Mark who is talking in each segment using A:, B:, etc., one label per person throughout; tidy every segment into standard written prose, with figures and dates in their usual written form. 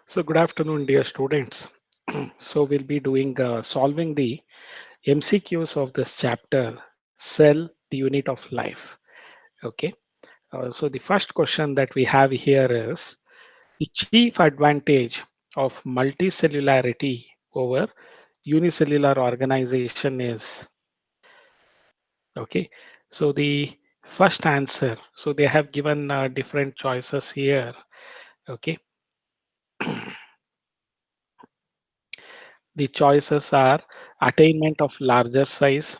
A: So good afternoon, dear students. So we'll be doing solving the MCQs of this chapter, Cell, the Unit of Life. Okay. So the first question that we have here is the chief advantage of multicellularity over unicellular organization is. Okay. So the first answer. So they have given different choices here. Okay. The choices are attainment of larger size,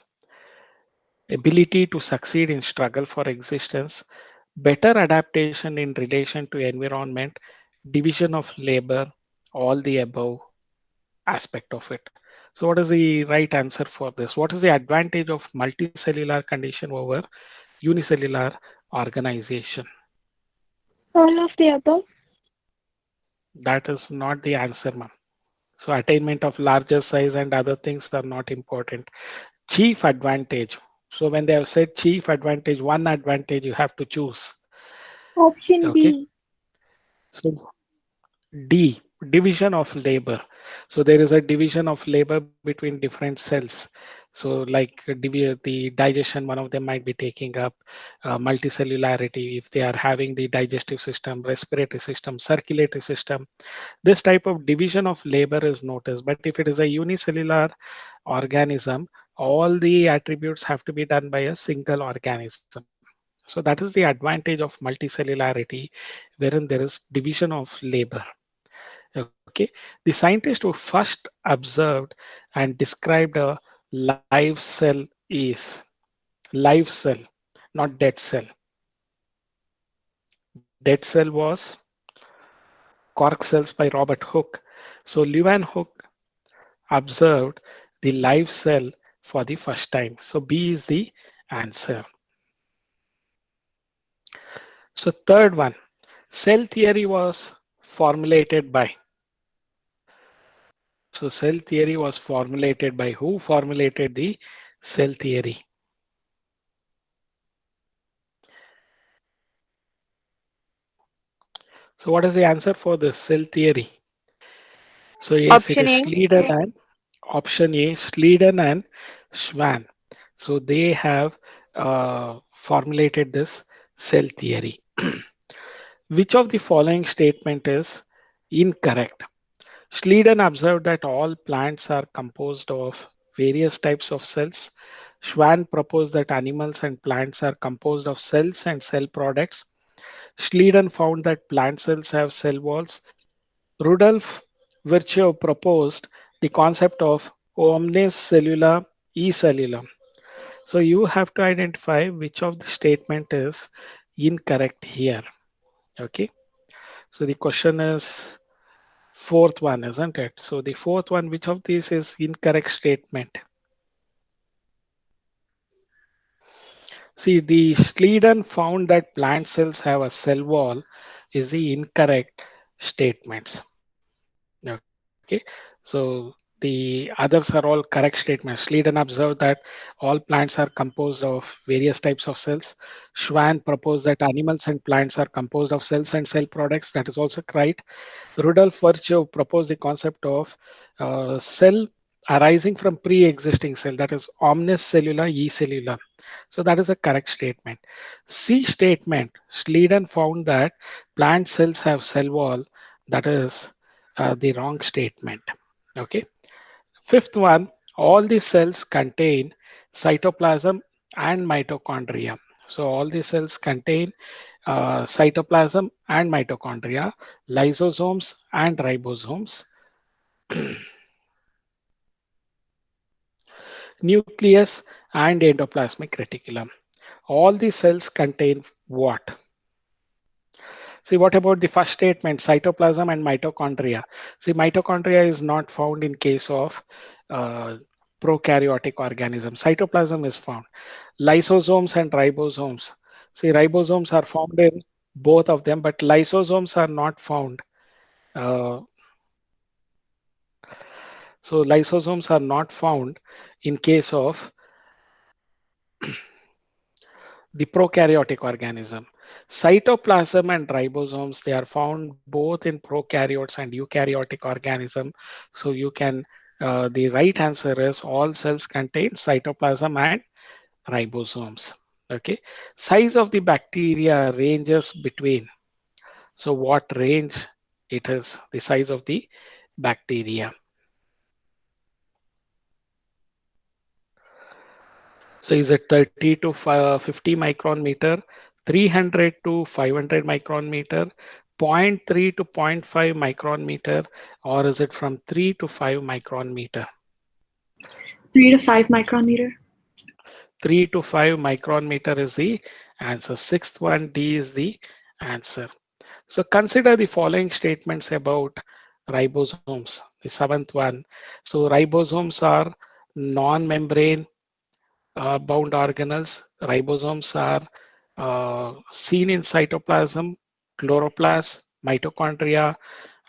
A: ability to succeed in struggle for existence, better adaptation in relation to environment, division of labor, all the above aspect of it. So what is the right answer for this? What is the advantage of multicellular condition over unicellular organization?
B: All of the above.
A: That is not the answer, ma'am. So attainment of larger size and other things are not important. Chief advantage. So when they have said chief advantage, one advantage you have to choose.
B: Option
A: Okay.
B: B.
A: So D, division of labor. So there is a division of labor between different cells. So like the digestion, one of them might be taking up multicellularity if they are having the digestive system, respiratory system, circulatory system. This type of division of labor is noticed. But if it is a unicellular organism, all the attributes have to be done by a single organism. So that is the advantage of multicellularity, wherein there is division of labor. Okay, the scientist who first observed and described a live cell is live cell, not dead cell. Dead cell was cork cells by Robert Hooke. So Leeuwen Hook observed the live cell for the first time. So B is the answer. So third one, cell theory was formulated by. So cell theory was formulated by who formulated the cell theory? So what is the answer for the cell theory? So yes, it
C: Option
A: is
C: A.
A: Schleiden and option A, Schleiden and Schwann. So they have formulated this cell theory. Which of the following statement is incorrect? Schleiden observed that all plants are composed of various types of cells. Schwann proposed that animals and plants are composed of cells and cell products. Schleiden found that plant cells have cell walls. Rudolf Virchow proposed the concept of omnis cellula e cellula. So you have to identify which of the statement is incorrect here. Okay. So the question is fourth one, isn't it? So the fourth one, which of these is incorrect statement? See, the Schleiden found that plant cells have a cell wall is the incorrect statements. Okay, so the others are all correct statements. Schleiden observed that all plants are composed of various types of cells. Schwann proposed that animals and plants are composed of cells and cell products. That is also right. Rudolf Virchow proposed the concept of cell arising from pre-existing cell, that is omnis cellula e cellula. So that is a correct statement. C statement, Schleiden found that plant cells have cell wall. That is the wrong statement. Okay. Fifth one, all the cells contain cytoplasm and mitochondria. So all the cells contain cytoplasm and mitochondria, lysosomes and ribosomes, nucleus and endoplasmic reticulum. All the cells contain what? See, what about the first statement, cytoplasm and mitochondria? See, mitochondria is not found in case of uh, prokaryotic organisms. Cytoplasm is found. Lysosomes and ribosomes. See, ribosomes are found in both of them, but lysosomes are not found. Uh, so lysosomes are not found in case of the prokaryotic organism. Cytoplasm and ribosomes, they are found both in prokaryotes and eukaryotic organism. So you can, the right answer is all cells contain cytoplasm and ribosomes. Okay. Size of the bacteria ranges between. So what range it is, the size of the bacteria. So is it 30 to 50 micron meter, 300 to 500 micron meter, zero point 0.3 to zero point 0.5 micron meter, or is it from 3 to 5 micron meter?
C: 3 to 5 micron meter.
A: 3 to 5 micron meter is the answer. Sixth one, D is the answer. So consider the following statements about ribosomes. The seventh one. So ribosomes are non-membrane bound organelles. Ribosomes are seen in cytoplasm, chloroplast, mitochondria,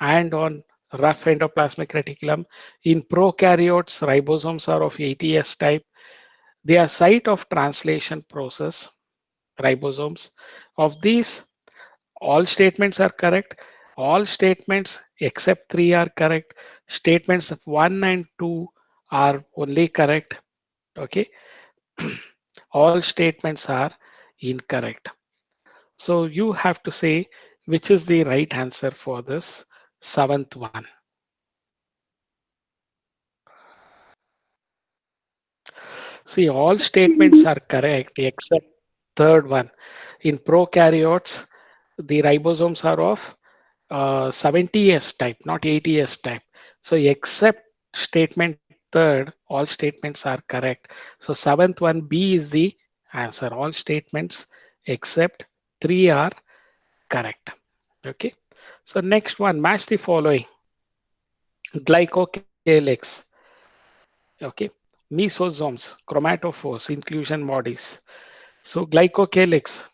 A: and on rough endoplasmic reticulum. In prokaryotes, ribosomes are of ATS type. They are site of translation process, ribosomes. Of these, all statements are correct. All statements except three are correct. Statements of one and two are only correct. Okay. All statements are incorrect. So you have to say which is the right answer for this seventh one. See, all statements are correct except third one. In prokaryotes, the ribosomes are of 70S type, not 80S type. So except statement third, all statements are correct. So seventh one, B is the answer. All statements except three are correct. Okay. So next one, match the following. Glycocalyx. Okay. Mesosomes, chromatophores, inclusion bodies. So glycocalyx.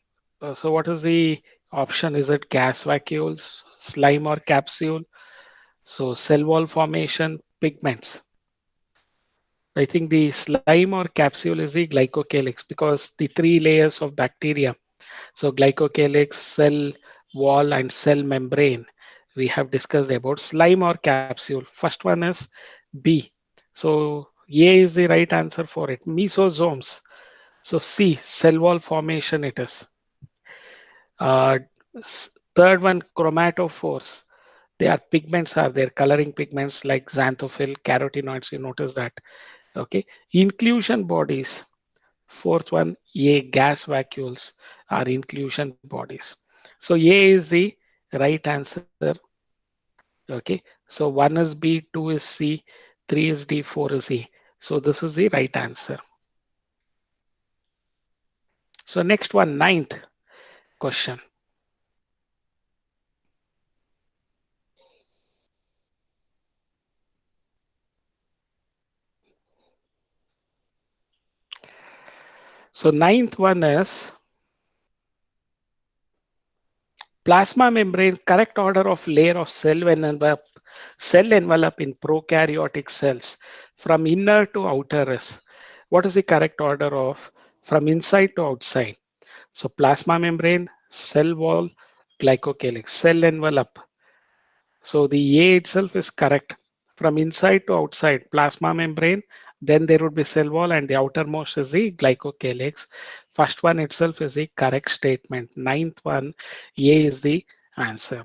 A: So what is the option? Is it gas vacuoles, slime or capsule? So cell wall formation, pigments. I think the slime or capsule is the glycocalyx because the three layers of bacteria. So glycocalyx, cell wall, and cell membrane. We have discussed about slime or capsule. First one is B. So A is the right answer for it. Mesosomes. So C, cell wall formation it is. Uh, Third one, chromatophores. They are pigments, are there coloring pigments like xanthophyll, carotenoids. You notice that. Okay. Inclusion bodies. Fourth one, A, gas vacuoles are inclusion bodies. So A is the right answer. Okay. So one is B, two is C, three is D, four is E. So this is the right answer. So next one, ninth question. So ninth one is plasma membrane, correct order of layer of cell envelope in prokaryotic cells from inner to outer is. What is the correct order of from inside to outside? So plasma membrane, cell wall, glycocalyx, cell envelope. So the A itself is correct. From inside to outside, plasma membrane, then there would be cell wall, and the outermost is the glycocalyx. First one itself is the correct statement. Ninth one, A is the answer.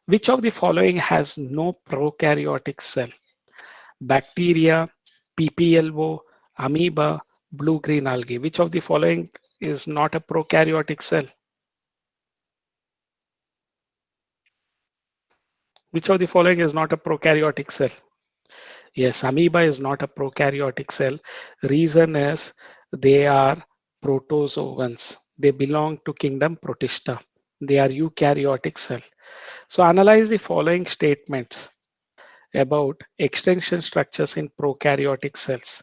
A: Which of the following has no prokaryotic cell? Bacteria, PPLO, amoeba, blue-green algae. Which of the following is not a prokaryotic cell? Which of the following is not a prokaryotic cell? Yes, amoeba is not a prokaryotic cell. Reason is they are protozoans. They belong to kingdom Protista. They are eukaryotic cell. So analyze the following statements about extension structures in prokaryotic cells.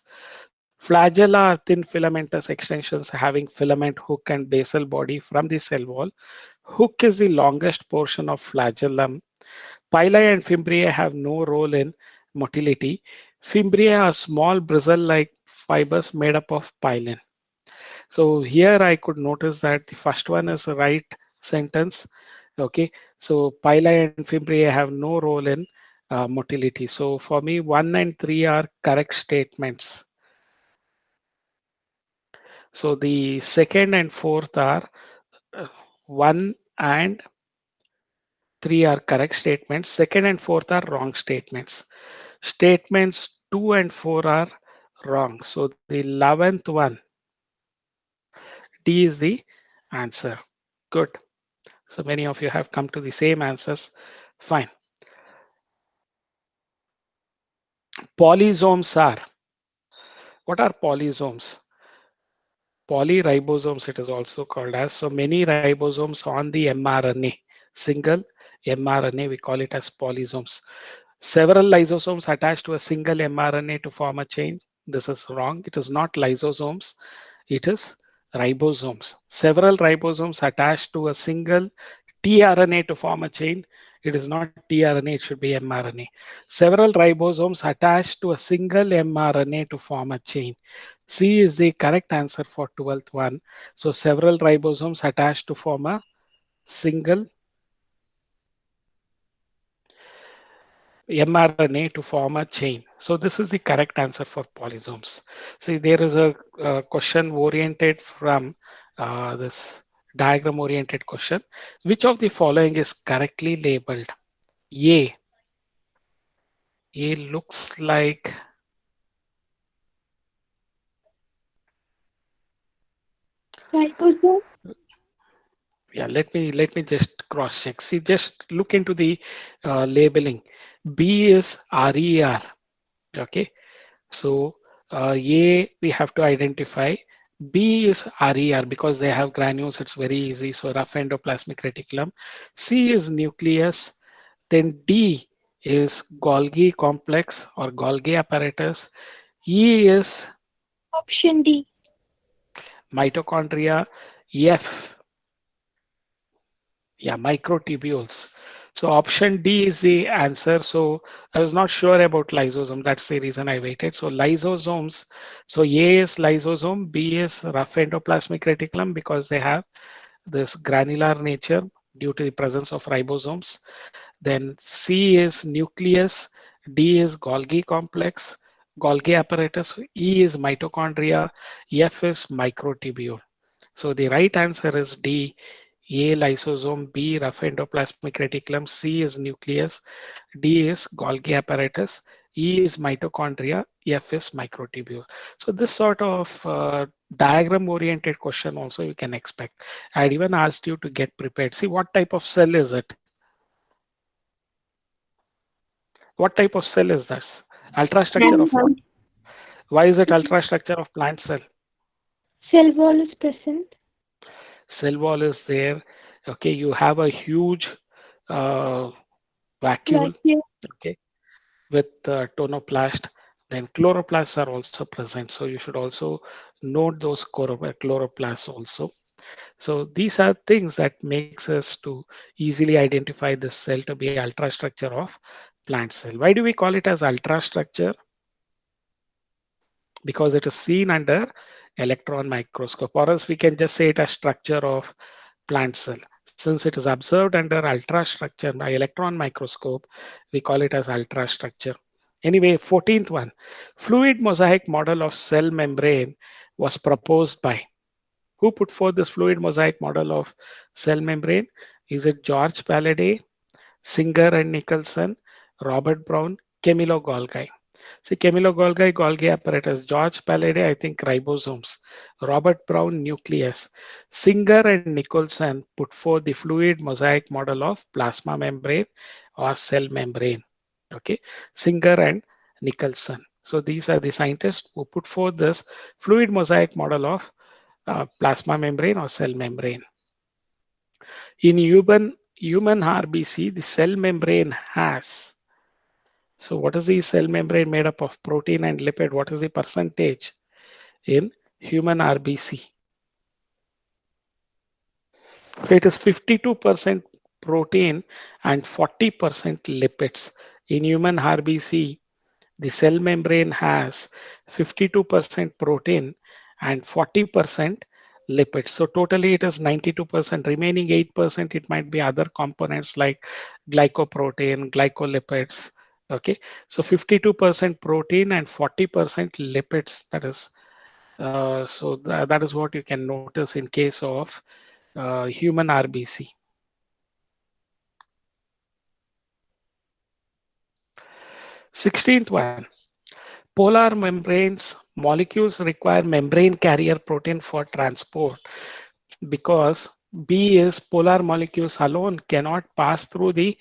A: Flagella are thin filamentous extensions having filament hook and basal body from the cell wall. Hook is the longest portion of flagellum. Pili and fimbriae have no role in motility. Fimbriae are small bristle-like fibers made up of pilin. So here I could notice that the first one is the right sentence. Okay, so pili and fimbriae have no role in motility. So for me, 1 and 3 are correct statements. So the second and fourth are uh, 1 and 3 are correct statements. Second and fourth are wrong statements. Statements 2 and 4 are wrong. So the 11th one, D is the answer. Good. So many of you have come to the same answers. Fine. Polysomes are. What are polysomes? Polyribosomes, it is also called as. So many ribosomes on the mRNA. Single mRNA, we call it as polysomes. Several lysosomes attached to a single mRNA to form a chain. This is wrong. It is not lysosomes. It is ribosomes. Several ribosomes attached to a single tRNA to form a chain. It is not tRNA, it should be mRNA. Several ribosomes attached to a single mRNA to form a chain. C is the correct answer for 12th one. So several ribosomes attached to form a single mRNA to form a chain. So this is the correct answer for polysomes. See, there is a question oriented from this diagram oriented question. Which of the following is correctly labeled? A. A looks like,
B: Ribosome.
A: yeah, let me just cross check. See, just look into the labeling. B is RER. Okay. So A we have to identify. B is RER because they have granules. It's very easy. So rough endoplasmic reticulum. C is nucleus. Then D is Golgi complex or Golgi apparatus. E is
B: Option D.
A: mitochondria. F, yeah, microtubules. So option D is the answer. So I was not sure about lysosome. That's the reason I waited. So lysosomes. So A is lysosome, B is rough endoplasmic reticulum because they have this granular nature due to the presence of ribosomes. Then C is nucleus, D is Golgi complex, Golgi apparatus, E is mitochondria, F is microtubule. So the right answer is D. A lysosome, B rough endoplasmic reticulum, C is nucleus, D is Golgi apparatus, E is mitochondria, F is microtubule. So this sort of diagram oriented question also you can expect. I had even asked you to get prepared. See what type of cell is it? What type of cell is this? Ultrastructure
B: Plant
A: of what?
B: cell.
A: Why is it ultrastructure of plant cell?
B: Cell wall is present.
A: Cell wall is there. Okay, you have a huge uh, vacuole.
B: Vacuole.
A: Okay, with tonoplast. Then chloroplasts are also present. So you should also note those chloroplasts also. So these are things that makes us to easily identify this cell to be ultrastructure of plant cell. Why do we call it as ultrastructure? Because it is seen under electron microscope, or else we can just say it as structure of plant cell. Since it is observed under ultrastructure by electron microscope, we call it as ultrastructure. Anyway, 14th one, fluid mosaic model of cell membrane was proposed by. Who put forth this fluid mosaic model of cell membrane? Is it George Pallady, Singer and Nicholson, Robert Brown, Camillo Golgi? See, Camillo Golgi, Golgi apparatus, George Pallady, I think ribosomes, Robert Brown, nucleus. Singer and Nicholson put forth the fluid mosaic model of plasma membrane or cell membrane. Okay, Singer and Nicholson. So these are the scientists who put forth this fluid mosaic model of plasma membrane or cell membrane. In human RBC, the cell membrane has. So what is the cell membrane made up of? Protein and lipid. What is the percentage in human RBC? So it is 52% protein and 40% lipids. In human RBC, the cell membrane has 52% protein and 40% lipids. So totally it is 92%. Remaining 8%, it might be other components like glycoprotein, glycolipids. Okay, so 52% protein and 40% lipids. That is what you can notice in case of human RBC. 16th one, polar membranes molecules require membrane carrier protein for transport because B is polar molecules alone cannot pass through the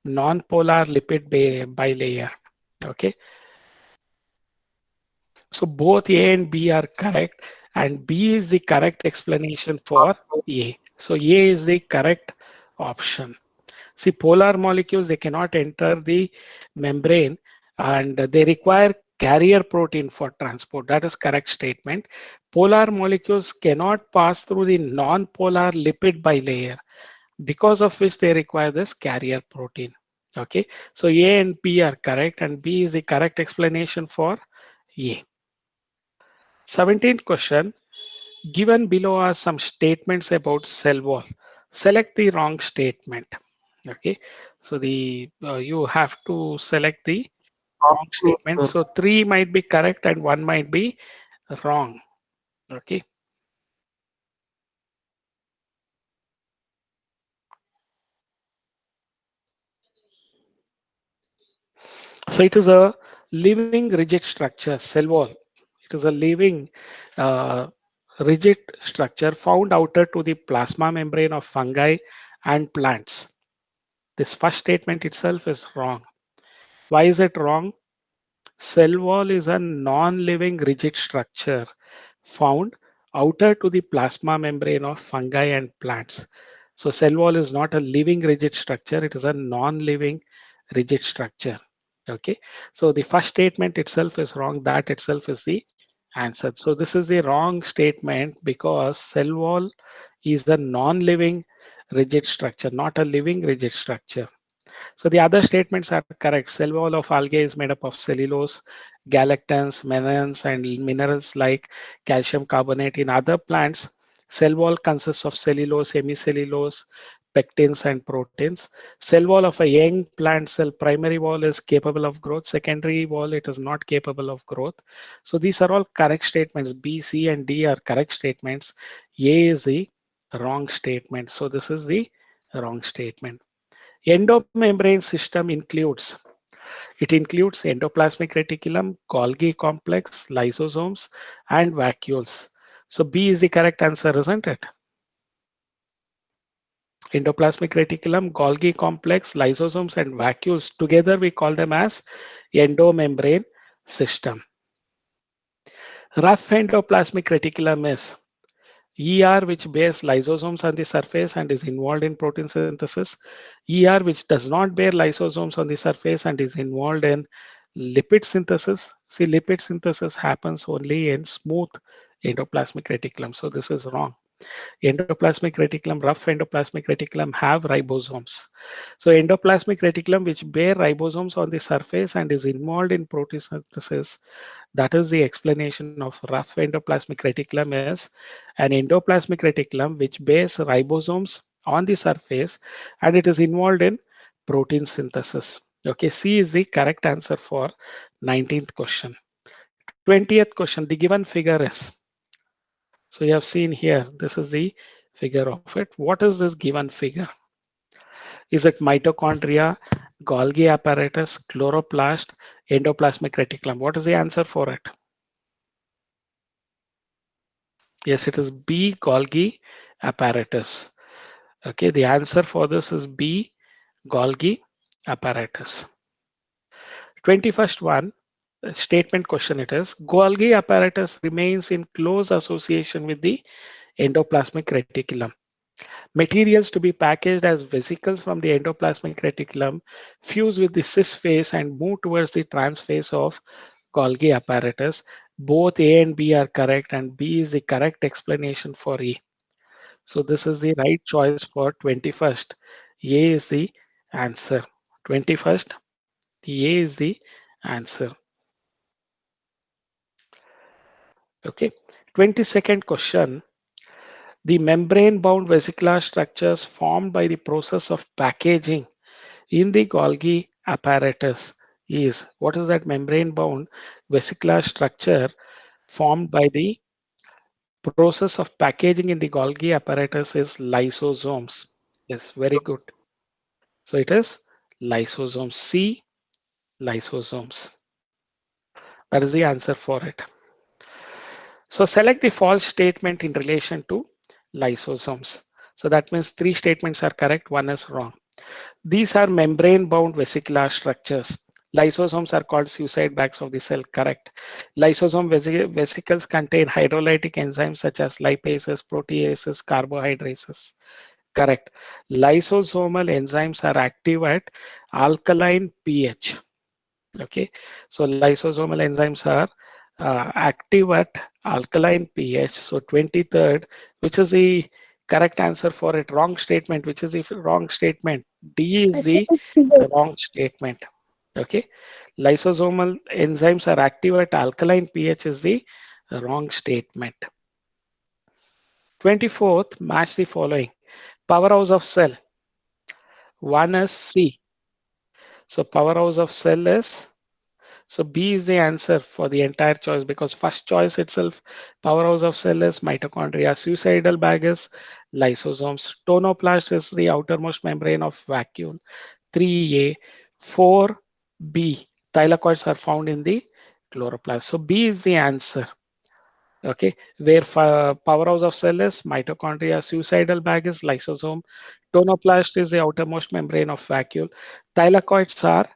A: non-polar lipid bilayer. Okay, so both A and B are correct, and B is the correct explanation for A. So A is the correct option. See, polar molecules, they cannot enter the membrane and they require carrier protein for transport. That is correct statement. Polar molecules cannot pass through the non-polar lipid bilayer because of which they require this carrier protein. Okay, so A and B are correct and B is the correct explanation for A. 17th question, given below are some statements about cell wall. Select the wrong statement. Okay, so the you have to select the wrong statement. So three might be correct and one might be wrong. Okay, so it is a living rigid structure, cell wall. It is a living uh, rigid structure found outer to the plasma membrane of fungi and plants. This first statement itself is wrong. Why is it wrong? Cell wall is a non-living rigid structure found outer to the plasma membrane of fungi and plants. So cell wall is not a living rigid structure, it is a non-living rigid structure. Okay, so the first statement itself is wrong, that itself is the answer. So this is the wrong statement because cell wall is a non-living rigid structure, not a living rigid structure. So the other statements are correct. Cell wall of algae is made up of cellulose, galactans, mannans, and minerals like calcium carbonate. In other plants, cell wall consists of cellulose, hemicellulose, pectins, and proteins. Cell wall of a young plant cell, primary wall is capable of growth. Secondary wall, it is not capable of growth. So these are all correct statements. B, C, and D are correct statements. A is the wrong statement. So this is the wrong statement. Endomembrane system includes endoplasmic reticulum, Golgi complex, lysosomes, and vacuoles. So B is the correct answer, isn't it? Endoplasmic reticulum, Golgi complex, lysosomes, and vacuoles. Together we call them as endomembrane system. Rough endoplasmic reticulum is ER, which bears lysosomes on the surface and is involved in protein synthesis. ER, which does not bear lysosomes on the surface and is involved in lipid synthesis. See, lipid synthesis happens only in smooth endoplasmic reticulum. So this is wrong. Endoplasmic reticulum, rough endoplasmic reticulum have ribosomes. So endoplasmic reticulum, which bear ribosomes on the surface and is involved in protein synthesis, that is the explanation of rough endoplasmic reticulum is an endoplasmic reticulum which bears ribosomes on the surface and it is involved in protein synthesis. Okay, C is the correct answer for 19th question. 20th question, the given figure is, so you have seen here, this is the figure of it. What is this given figure? Is it mitochondria, Golgi apparatus, chloroplast, endoplasmic reticulum? What is the answer for it? Yes, it is B, Golgi apparatus. Okay, the answer for this is B, Golgi apparatus. 21st one, statement question it is, Golgi apparatus remains in close association with the endoplasmic reticulum. Materials to be packaged as vesicles from the endoplasmic reticulum fuse with the cis phase and move towards the trans phase of Golgi apparatus. Both A and B are correct, and B is the correct explanation for E. So this is the right choice for 21st. A is the answer. 21st, the A is the answer. Okay. 22nd question. The membrane bound vesicular structures formed by the process of packaging in the Golgi apparatus is, what is that membrane bound vesicular structure formed by the process of packaging in the Golgi apparatus is lysosomes. Yes, very good. So it is lysosomes. C, lysosomes. That is the answer for it. So select the false statement in relation to lysosomes. So that means three statements are correct, one is wrong. These are membrane bound vesicular structures. Lysosomes are called suicide bags of the cell, correct. Lysosome vesicles contain hydrolytic enzymes such as lipases, proteases, carbohydrases, correct. Lysosomal enzymes are active at alkaline pH. Okay, so lysosomal enzymes are active at alkaline pH. So 23rd, which is the correct answer for it? Wrong statement. Which is the wrong statement? D
B: I
A: is
B: think
A: the
B: it's clear.
A: wrong statement. Okay, lysosomal enzymes are active at alkaline pH is the wrong statement. 24th, match the following. Powerhouse of cell. One is C. So powerhouse of cell is, so B is the answer for the entire choice because first choice itself, powerhouse of cell is mitochondria, suicidal bag is lysosomes, tonoplast is the outermost membrane of vacuole, 3A, 4B, thylakoids are found in the chloroplast. So B is the answer. Okay, where powerhouse of cell is mitochondria, suicidal bag is lysosome, tonoplast is the outermost membrane of vacuole, thylakoids are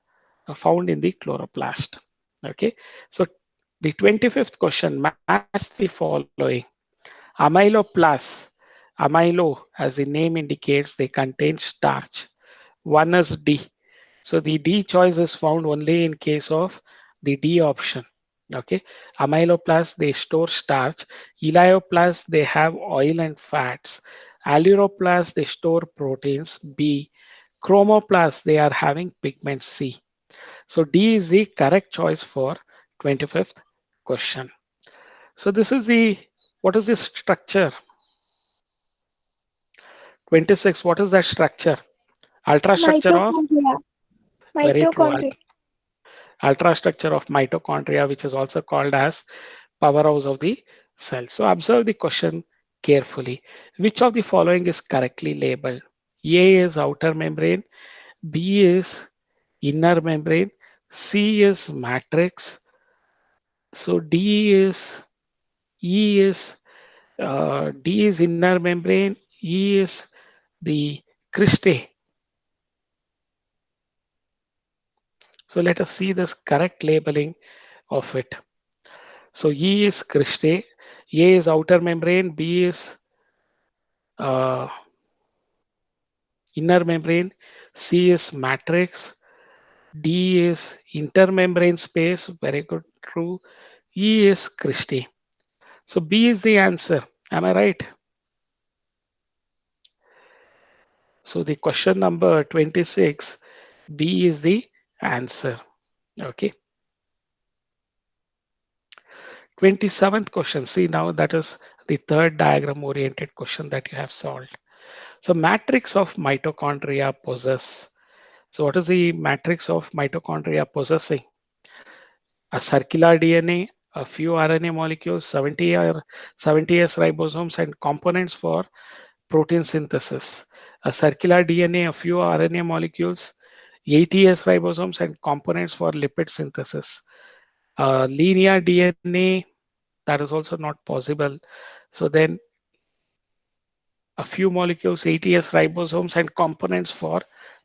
A: found in the chloroplast. Okay, so the 25th question, match the following. Amyloplast, amylo as the name indicates, they contain starch. One is D. So the D choice is found only in case of the D option. Okay, amyloplasts they store starch. Elioplasts they have oil and fats. Alluroplasts they store proteins. B. Chromoplasts they are having pigment C. So D is the correct choice for 25th question. So this is the, what is this structure? 26, what is that structure? Ultra structure of,
B: Mitochondria.
A: very true,
B: Mitochondria.
A: ultra structure of mitochondria, which is also called as powerhouse of the cell. So observe the question carefully. Which of the following is correctly labeled? A is outer membrane, B is inner membrane, C is matrix. So D is inner membrane, E is the cristae. So let us see this correct labeling of it. So E is cristae, A is outer membrane, B is uh, inner membrane, C is matrix, D is intermembrane space, very good, true. E is cristae. So B is the answer. Am I right? So the question number 26, B is the answer. Okay. 27th question. See now that is the third diagram oriented question that you have solved. So matrix of mitochondria possess. So what is the matrix of mitochondria possessing? A circular DNA, a few RNA molecules, 70S ribosomes and components for protein synthesis. A circular DNA, a few RNA molecules, 80S ribosomes and components for lipid synthesis. Linear DNA, that is also not possible. So then a few molecules, 80S ribosomes and components for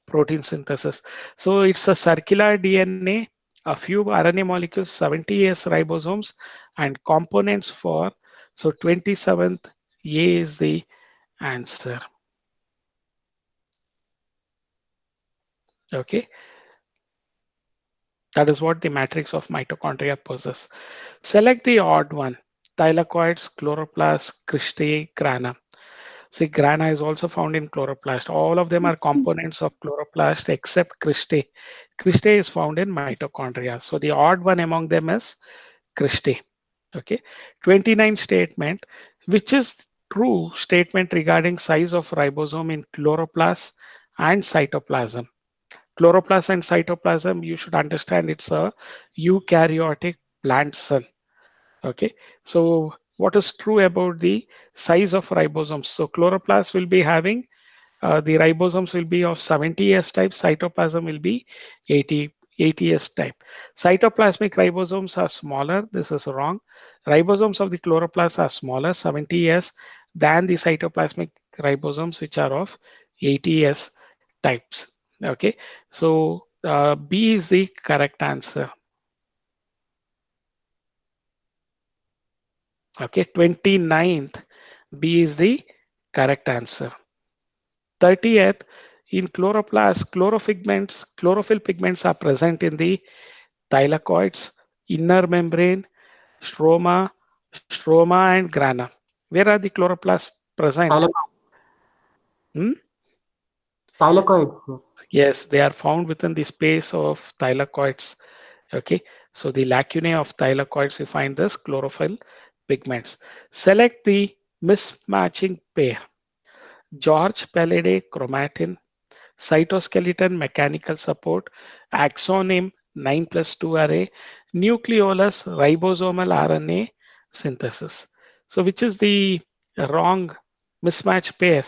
A: protein synthesis. So it's a circular DNA, a few RNA molecules, 70S ribosomes and components for, so 27th A is the answer. Okay, that is what the matrix of mitochondria possess. Select the odd one, thylakoids, chloroplasts, cristae, grana. See, grana is also found in chloroplast. All of them are components of chloroplast except cristae. Cristae is found in mitochondria. So the odd one among them is cristae. Okay. 29 statement, which is true statement regarding size of ribosome in chloroplast and cytoplasm. Chloroplast and cytoplasm, you should understand it's a eukaryotic plant cell. Okay, so what is true about the size of ribosomes? So chloroplast will be having the ribosomes will be of 70S type, cytoplasm will be 80S type. Cytoplasmic ribosomes are smaller. This is wrong. Ribosomes of the chloroplast are smaller, 70S, than the cytoplasmic ribosomes, which are of 80S types. Okay, so B is the correct answer. Okay, 29th, B is the correct answer. 30th, in chloroplast, chlorophyll pigments are present in the thylakoids, inner membrane, stroma, stroma, and grana. Where are the chloroplasts present?
C: Thylakoid.
A: Hmm?
C: Thylakoid, sir.
A: Yes, they are found within the space of thylakoids. Okay, so the lacunae of thylakoids, you find this chlorophyll pigments. Select the mismatching pair. George Pallade chromatin, cytoskeleton mechanical support, axoneme 9 plus 2 array, nucleolus ribosomal RNA synthesis. So, which is the wrong mismatch pair?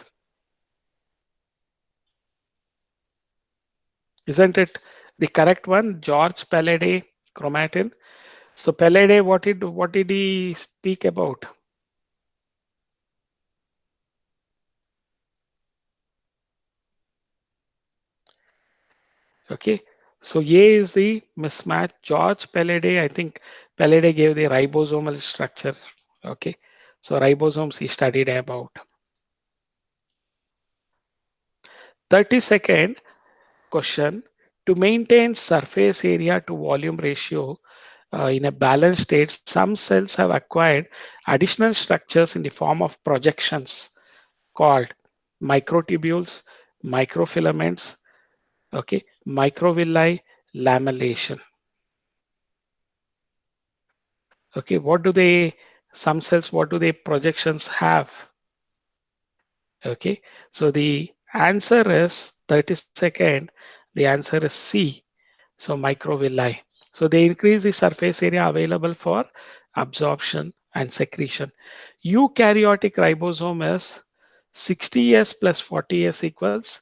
A: Isn't it the correct one? George Pallade chromatin. So, Pallade, what did he speak about? Okay. So A is the mismatch. George Pallade, I think Pallade gave the ribosomal structure. Okay. So ribosomes he studied about. 32nd question. To maintain surface area to volume ratio in a balanced state, some cells have acquired additional structures in the form of projections called microtubules, microfilaments, okay, microvilli, lamellation. Okay, what do they, some cells, what do they projections have? Okay, so the answer is 32nd, the answer is C. So microvilli. So they increase the surface area available for absorption and secretion. Eukaryotic ribosome is 60S plus 40S equals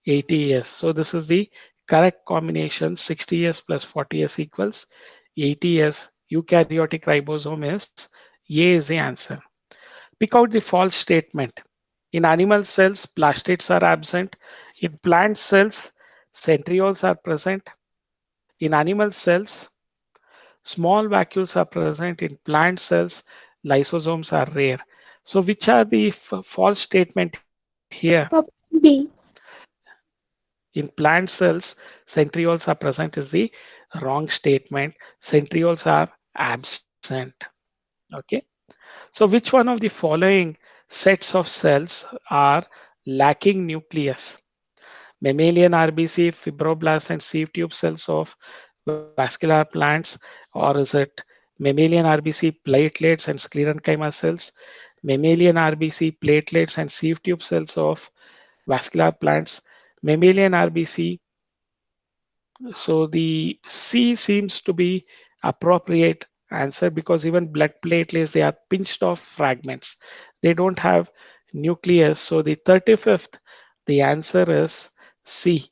A: 80S. So this is the correct combination. 60S plus 40S equals 80S. Eukaryotic ribosome is A is the answer. Pick out the false statement. In animal cells, plastids are absent. In plant cells, centrioles are present. In animal cells, small vacuoles are present. In plant cells, lysosomes are rare. So, which are the false statement here?
B: Option B.
A: In plant cells, centrioles are present is the wrong statement. Centrioles are absent. Okay. So, which one of the following sets of cells are lacking nucleus? Mammalian RBC, fibroblasts, and sieve tube cells of vascular plants, or is it mammalian RBC, platelets, and sclerenchyma cells, mammalian RBC, platelets, and sieve tube cells of vascular plants, mammalian RBC? So the C seems to be appropriate answer because even blood platelets, they are pinched off fragments. They don't have nucleus. So the 35th, the answer is C.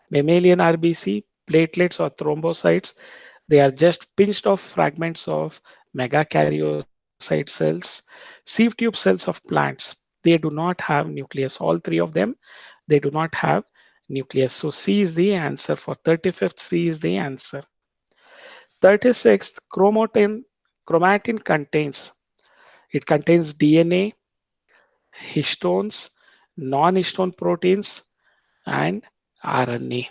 A: Mammalian RBC, platelets or thrombocytes, they are just pinched off fragments of megakaryocyte cells, sieve tube cells of plants. They do not have nucleus. All three of them, they do not have nucleus. So C is the answer for 35th. C is the answer. 36th, chromatin contains. It contains DNA, histones, non-histone proteins, and RNA.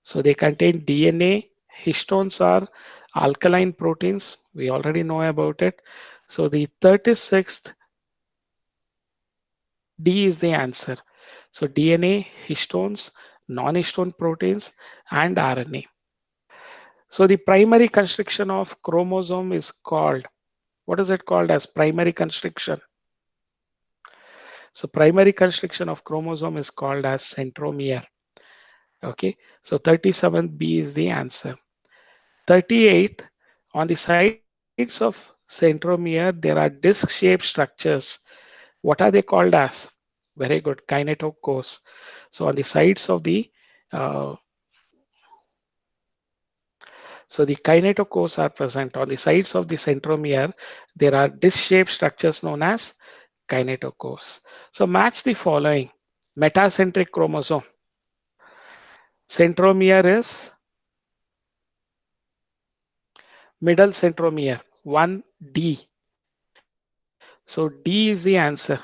A: So they contain DNA. Histones are alkaline proteins. We already know about it. So the 36th, D is the answer. So DNA, histones, non-histone proteins, and RNA. So the primary constriction of chromosome is called, what is it called as primary constriction? So primary constriction of chromosome is called as centromere. Okay, so 37th B is the answer. 38th, on the sides of centromere, there are disc-shaped structures. What are they called as? Very good, kinetocones. So on the sides of the uh, so the kinetocones are present on the sides of the centromere. There are disc-shaped structures known as kinetocones. So match the following: metacentric chromosome. Centromere is middle centromere 1D. So D is the answer.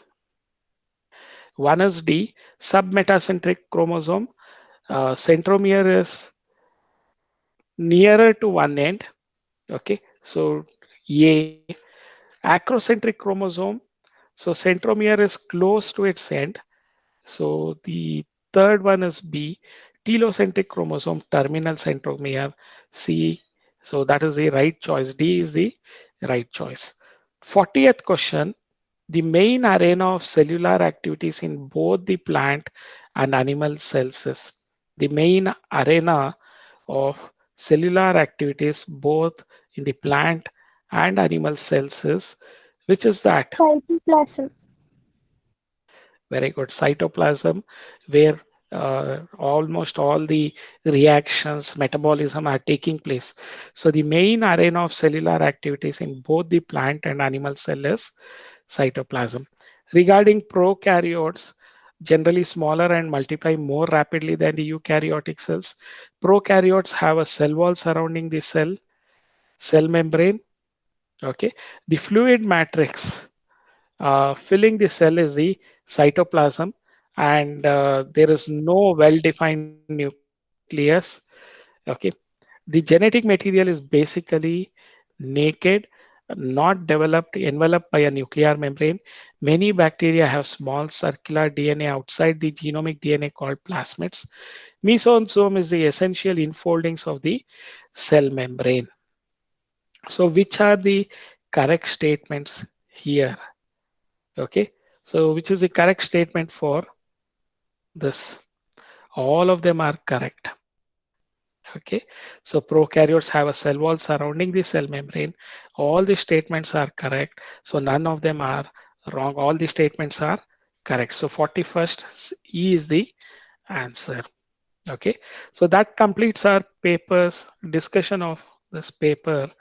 A: 1 is D. Submetacentric chromosome. Centromere is nearer to one end. Okay, so A. Acrocentric chromosome. So centromere is close to its end. So the third one is B. Telocentric chromosome, terminal centromere. C. So that is the right choice. D is the right choice. 40th question. The main arena of cellular activities in both the plant and animal cells is the main arena of cellular activities both in the plant and animal cells is, which is that?
B: Cytoplasm.
A: Very good. Cytoplasm, where almost all the reactions, metabolism are taking place. So the main arena of cellular activities in both the plant and animal cell is cytoplasm. Regarding prokaryotes, generally smaller and multiply more rapidly than the eukaryotic cells. Prokaryotes have a cell wall surrounding the cell membrane. Okay, the fluid matrix filling the cell is the cytoplasm, and there is no well-defined nucleus. Okay, the genetic material is basically naked, not developed, enveloped by a nuclear membrane. Many bacteria have small circular DNA outside the genomic DNA called plasmids. Mesosome is the essential infoldings of the cell membrane. So, which are the correct statements here? Okay, so which is the correct statement for this? All of them are correct. Okay, so prokaryotes have a cell wall surrounding the cell membrane. All the statements are correct. So none of them are wrong. All the statements are correct. So 41st E is the answer. Okay, so that completes our papers discussion of this paper.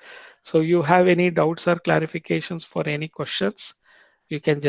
A: So you have any doubts or clarifications for any questions, you can just